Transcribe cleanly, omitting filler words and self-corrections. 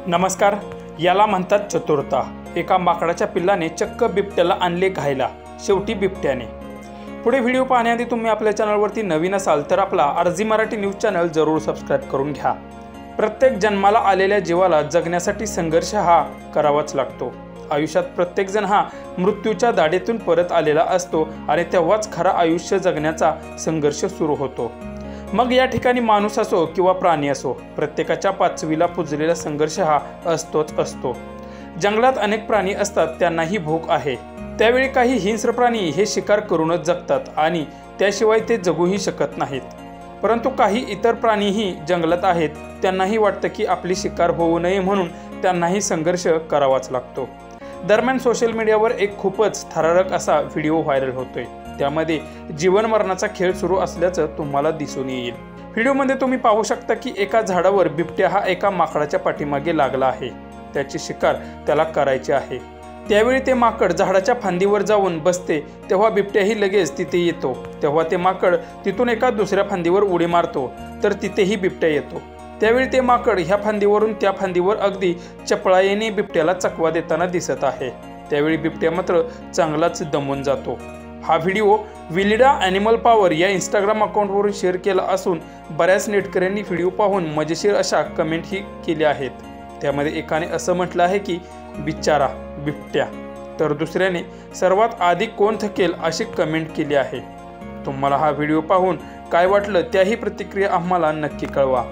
नमस्कार. याला म्हणतात चतुरता. एका माकडाच्या पिल्लाने चक्क बिबट्याला आणले घायला, शेवटी बिबट्याने. पुढे व्हिडिओ पाहण्याआधी तुम्ही आपल्या चॅनलवरती नवीन असाल तर आपला आरजी मराठी न्यूज चॅनल जरूर सबस्क्राईब करून घ्या. प्रत्येक जन्माला आलेल्या जीवाला जगण्यासाठी संघर्ष हा करावाच लागतो. आयुष्यात प्रत्येकजण हा मृत्यूच्या दाढेतून परत आलेला असतो आणि तेव्हाच खरा आयुष्य जगण्याचा संघर्ष सुरू होतो. मग या ठिकाणी माणूस असो किंवा प्राणी असो, प्रत्येकाच्या पाचवीला पुजलेला संघर्ष हा असतोच असतो. जंगलात अनेक प्राणी असतात, त्यांनाही भूक आहे. त्यावेळी काही हिंस्र प्राणी हे शिकार करूनच जगतात आणि त्याशिवाय ते जगूही शकत नाहीत. परंतु काही इतर प्राणीही जंगलात आहेत, त्यांनाही वाटतं की आपली शिकार होऊ नये म्हणून त्यांनाही संघर्ष करावाच लागतो. दरम्यान सोशल मीडियावर एक खूपच थरारक असा व्हिडिओ व्हायरल होतोय. त्यामध्ये जीवन मरणाचा खेळ सुरू असल्याचं तुम्हाला दिसून येईल. व्हिडिओमध्ये तुम्ही पाहू शकता की एका झाडावर बिबट्या हा एका माकडाच्या पाठीमागे लागला आहे. त्याची शिकार त्याला करायची आहे. त्यावेळी ते माकड झाडाच्या फांदीवर जाऊन बसते तेव्हा बिबट्याही लगेच तिथे येतो. तेव्हा ते माकड तिथून एका दुसऱ्या फांदीवर उडी मारतो तर तिथेही बिबट्या येतो. त्यावेळी ते माकड ह्या फांदीवरून त्या फांदीवर अगदी चपळाईने बिबट्याला चकवा देताना दिसत आहे. त्यावेळी बिबट्या मात्र चांगलाच दमून जातो. हा व्हिडिओ विलिडा ॲनिमल पॉवर या इंस्टाग्राम अकाउंटवरून शेअर केला असून बऱ्याच नेटकऱ्यांनी व्हिडिओ पाहून मजेशीर अशा कमेंटही केल्या आहेत. त्यामध्ये एकाने असं म्हटलं आहे की बिचारा बिबट्या, तर दुसऱ्याने सर्वात आधी कोण थकेल अशी कमेंट केली आहे. तुम्हाला हा व्हिडिओ पाहून काय वाटलं त्याही प्रतिक्रिया आम्हाला नक्की कळवा.